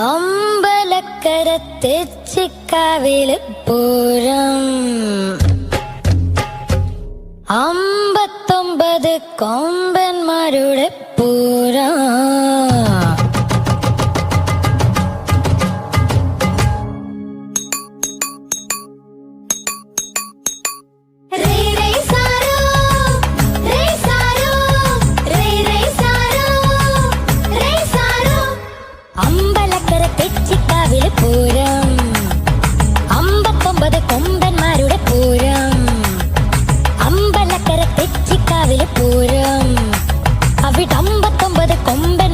അമ്പലക്കര തെച്ചിക്കാവില് പൂരം 59 കൊമ്പന്മാരുടെ പൂരം. അമ്പലക്കര തെച്ചിക്കാവില് പൂരം 59 കൊമ്പന്മാരുടെ പൂരം. അമ്പലക്കര തെച്ചിക്കാവില് പൂരം അവിടെ 59 കൊമ്പൻ